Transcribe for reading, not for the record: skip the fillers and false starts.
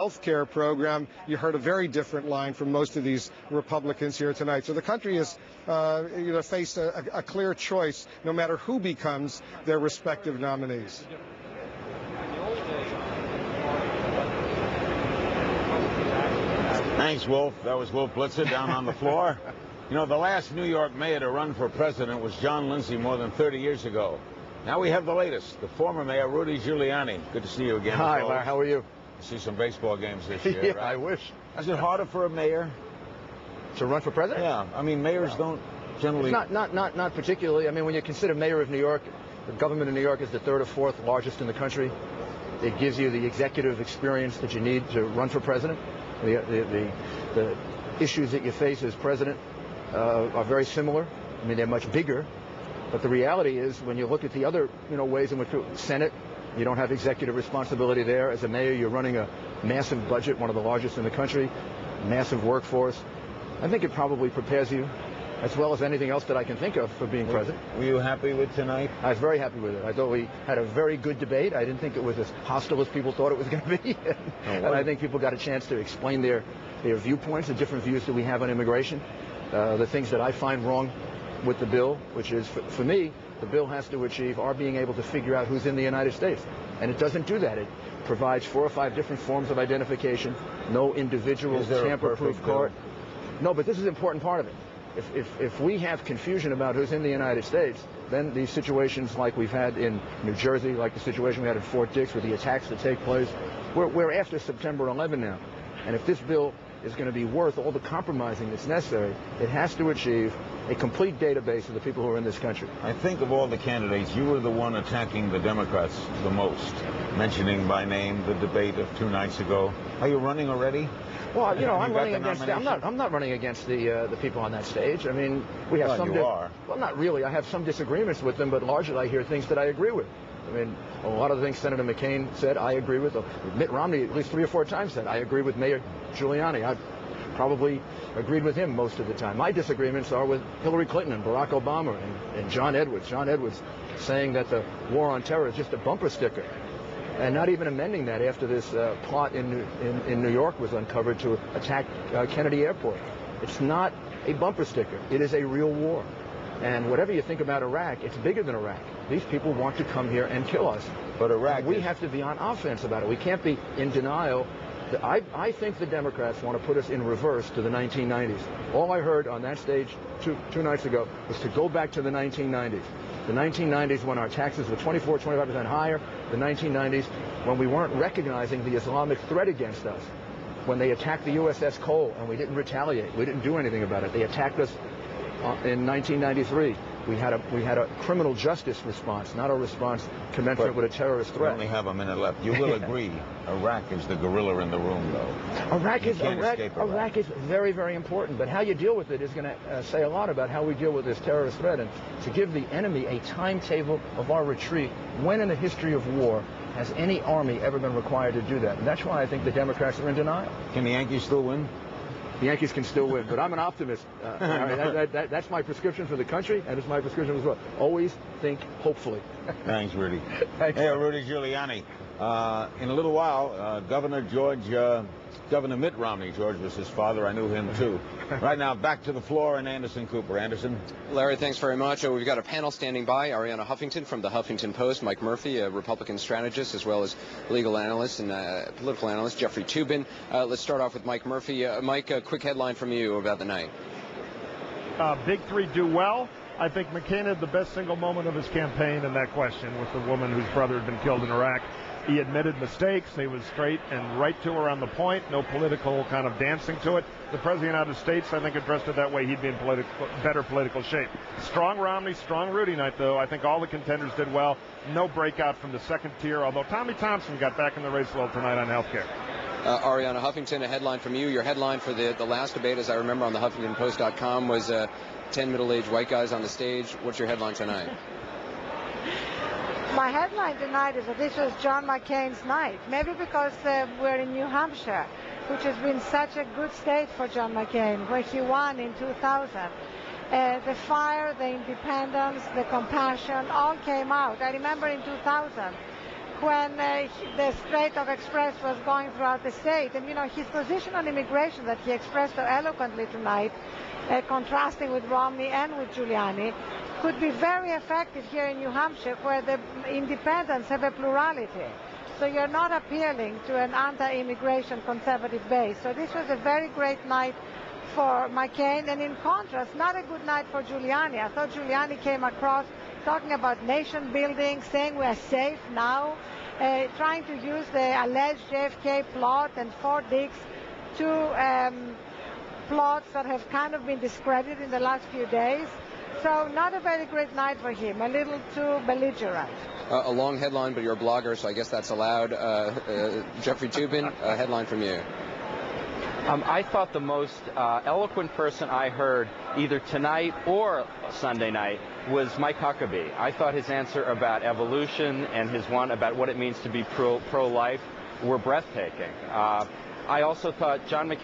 health care program. You heard a very different line from most of these Republicans here tonight. So the country has faced a clear choice no matter who becomes their respective nominees. Thanks, Wolf. That was Wolf Blitzer down on the floor. You know, the last New York mayor to run for president was John Lindsay more than 30 years ago. Now we have the latest, the former mayor, Rudy Giuliani. Good to see you again. Hi, Larry. How are you? See some baseball games this year, Yeah, right? I wish. Is it harder for a mayor to run for president? Yeah, I mean, mayors don't generally... It's not particularly. I mean, when you consider mayor of New York, the government of New York is the third or fourth largest in the country. It gives you the executive experience that you need to run for president. The issues that you face as president are very similar. I mean, they're much bigger. But the reality is, when you look at the other, ways in which Senate, you don't have executive responsibility there. As a mayor, you're running a massive budget, one of the largest in the country, massive workforce. I think it probably prepares you, as well as anything else that I can think of, for being president. Were you happy with tonight? I was very happy with it. I thought we had a very good debate. I didn't think it was as hostile as people thought it was going to be. And I think people got a chance to explain their viewpoints, the different views that we have on immigration, the things that I find wrong with the bill, which is, for me, the bill has to achieve our being able to figure out who's in the United States. And it doesn't do that. It provides 4 or 5 different forms of identification, no individual tamper-proof card. No, but this is an important part of it. If we have confusion about who's in the United States, then these situations like we've had in New Jersey, like the situation we had in Fort Dix with the attacks that take place, we're after September 11 now. And if this bill is going to be worth all the compromising that's necessary, it has to achieve a complete database of the people who are in this country. I think of all the candidates, you were the one attacking the Democrats the most, mentioning by name the debate of 2 nights ago. Are you running already? Well, I'm running against. I'm not running against the people on that stage. I mean, we have some. You are. Well, not really. I have some disagreements with them, but largely I hear things that I agree with. I mean, a lot of the things Senator McCain said, I agree with. Mitt Romney at least 3 or 4 times said, I agree with Mayor Giuliani. I've probably agreed with him most of the time. My disagreements are with Hillary Clinton and Barack Obama and John Edwards. John Edwards saying that the war on terror is just a bumper sticker, and not even amending that after this plot in New York was uncovered to attack Kennedy Airport. It's not a bumper sticker. It is a real war. And whatever you think about Iraq, it's bigger than Iraq. These people want to come here and kill us. But Iraq, we have to be on offense about it. We can't be in denial. I think the Democrats want to put us in reverse to the 1990s. All I heard on that stage two nights ago was to go back to the 1990s. The 1990s when our taxes were 24-25% higher. The 1990s when we weren't recognizing the Islamic threat against us. When they attacked the USS Cole and we didn't retaliate. We didn't do anything about it. They attacked us in 1993. We had a criminal justice response, not a response commensurate with a terrorist threat. We only have a minute left. You will agree, Iraq is the gorilla in the room, though. Iraq is very, very important, but how you deal with it is going to say a lot about how we deal with this terrorist threat. And to give the enemy a timetable of our retreat, when in the history of war has any army ever been required to do that? And that's why I think the Democrats are in denial. Can the Yankees still win? The Yankees can still win, but I'm an optimist. That's my prescription for the country, and it's my prescription as well. Always think hopefully. Thanks, Rudy. Thanks. Hey, Rudy Giuliani. In a little while, Governor Mitt Romney, George was his father. I knew him, too. Right now, back to the floor and Anderson Cooper. Anderson? Larry, thanks very much. We've got a panel standing by. Ariana Huffington from the Huffington Post, Mike Murphy, a Republican strategist, as well as legal analyst and political analyst, Jeffrey Toobin. Let's start off with Mike Murphy. Mike, a quick headline from you about the night. Big three do well. I think McCain had the best single moment of his campaign in that question with the woman whose brother had been killed in Iraq. He admitted mistakes. He was straight and right to her on the point. No political kind of dancing to it. The President of the United States, I think, addressed it that way. He'd be in better political shape. Strong Romney, strong Rudy night, though. I think all the contenders did well. No breakout from the second tier, although Tommy Thompson got back in the race a little tonight on health care. Ariana Huffington, a headline from you. Your headline for the last debate, as I remember on the HuffingtonPost.com, was 10 middle-aged white guys on the stage. What's your headline tonight? My headline tonight is that this was John McCain's night. Maybe because we're in New Hampshire, which has been such a good state for John McCain, where he won in 2000. The fire, the independence, the compassion all came out. I remember in 2000 when the Strait of Express was going throughout the state. And, his position on immigration that he expressed so eloquently tonight, contrasting with Romney and with Giuliani, could be very effective here in New Hampshire, where the independents have a plurality. So you're not appealing to an anti-immigration conservative base. So this was a very great night for McCain, and in contrast, not a good night for Giuliani. I thought Giuliani came across talking about nation building, saying we are safe now, trying to use the alleged JFK plot and Fort Dix, two plots that have kind of been discredited in the last few days. So not a very great night for him, a little too belligerent. A long headline, but you're a blogger, so I guess that's allowed. Jeffrey Toobin, a headline from you. I thought the most eloquent person I heard either tonight or Sunday night was Mike Huckabee. I thought his answer about evolution and his one about what it means to be pro-life were breathtaking. I also thought John McCain